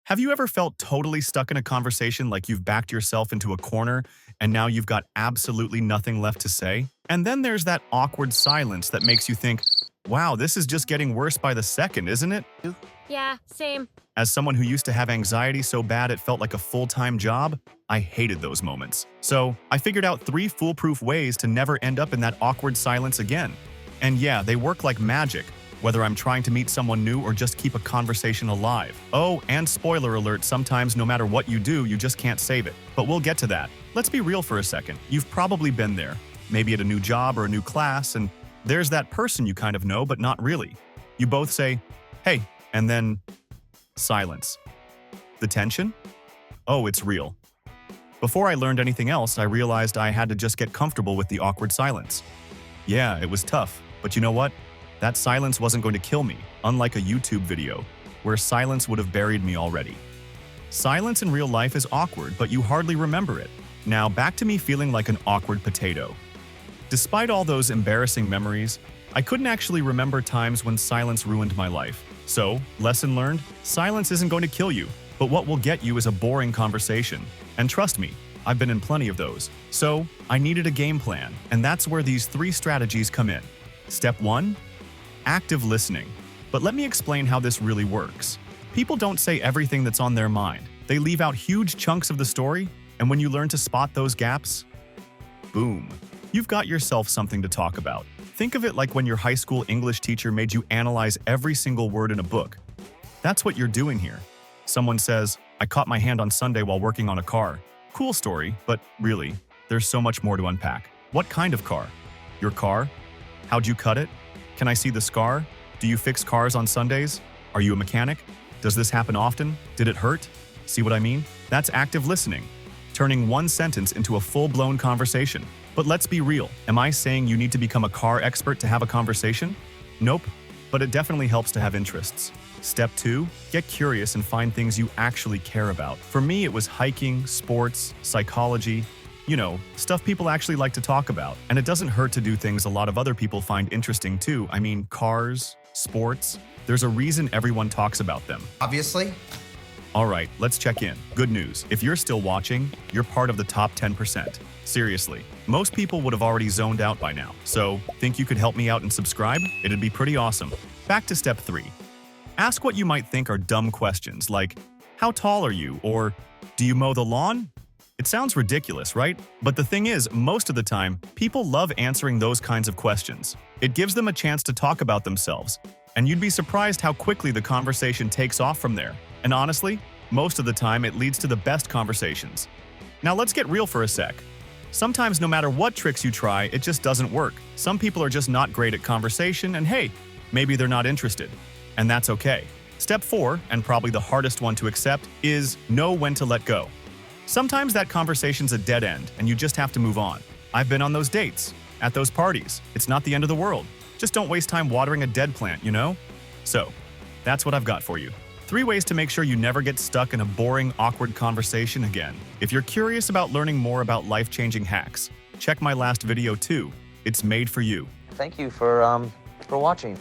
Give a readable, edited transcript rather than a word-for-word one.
Have you ever felt totally stuck in a conversation like you've backed yourself into a corner and now you've got absolutely nothing left to say? And then there's that awkward silence that makes you think, wow, this is just getting worse by the second, isn't it? Yeah, same. As someone who used to have anxiety so bad it felt like a full-time job, I hated those moments. So I figured out 3 foolproof ways to never end up in that awkward silence again. And yeah, they work like magic, whether I'm trying to meet someone new or just keep a conversation alive. Oh, and spoiler alert, sometimes no matter what you do, you just can't save it. But we'll get to that. Let's be real for a second. You've probably been there, maybe at a new job or a new class, and there's that person you kind of know, but not really. You both say, hey, and then silence. The tension? Oh, it's real. Before I learned anything else, I realized I had to just get comfortable with the awkward silence. Yeah, it was tough, but you know what? That silence wasn't going to kill me, unlike a YouTube video, where silence would have buried me already. Silence in real life is awkward, but you hardly remember it. Now, back to me feeling like an awkward potato. Despite all those embarrassing memories, I couldn't actually remember times when silence ruined my life. So, lesson learned, silence isn't going to kill you, but what will get you is a boring conversation. And trust me, I've been in plenty of those. So, I needed a game plan, and that's where these 3 strategies come in. Step 1. Active listening. But let me explain how this really works. People don't say everything that's on their mind. They leave out huge chunks of the story, and when you learn to spot those gaps, boom, you've got yourself something to talk about. Think of it like when your high school English teacher made you analyze every single word in a book. That's what you're doing here. Someone says, I caught my hand on Sunday while working on a car. Cool story, but really, there's so much more to unpack. What kind of car? Your car? How'd you cut it? Can I see the scar? Do you fix cars on Sundays? Are you a mechanic? Does this happen often? Did it hurt? See what I mean? That's active listening, turning one sentence into a full-blown conversation. But let's be real. Am I saying you need to become a car expert to have a conversation? Nope, but it definitely helps to have interests. Step 2, get curious and find things you actually care about. For me, it was hiking, sports, psychology, stuff people actually like to talk about. And it doesn't hurt to do things a lot of other people find interesting too. I mean, cars, sports, there's a reason everyone talks about them. Obviously. All right, let's check in. Good news, if you're still watching, you're part of the top 10%. Seriously, most people would have already zoned out by now. So, think you could help me out and subscribe? It'd be pretty awesome. Back to step 3. Ask what you might think are dumb questions like, how tall are you? Or, do you mow the lawn? It sounds ridiculous, right? But the thing is, most of the time, people love answering those kinds of questions. It gives them a chance to talk about themselves, and you'd be surprised how quickly the conversation takes off from there. And honestly, most of the time it leads to the best conversations. Now let's get real for a sec. Sometimes no matter what tricks you try, it just doesn't work. Some people are just not great at conversation, and hey, maybe they're not interested. And that's okay. Step 4, and probably the hardest one to accept, is know when to let go. Sometimes that conversation's a dead end, and you just have to move on. I've been on those dates, at those parties. It's not the end of the world. Just don't waste time watering a dead plant, you know? So, that's what I've got for you. 3 ways to make sure you never get stuck in a boring, awkward conversation again. If you're curious about learning more about life-changing hacks, check my last video too. It's made for you. Thank you for watching.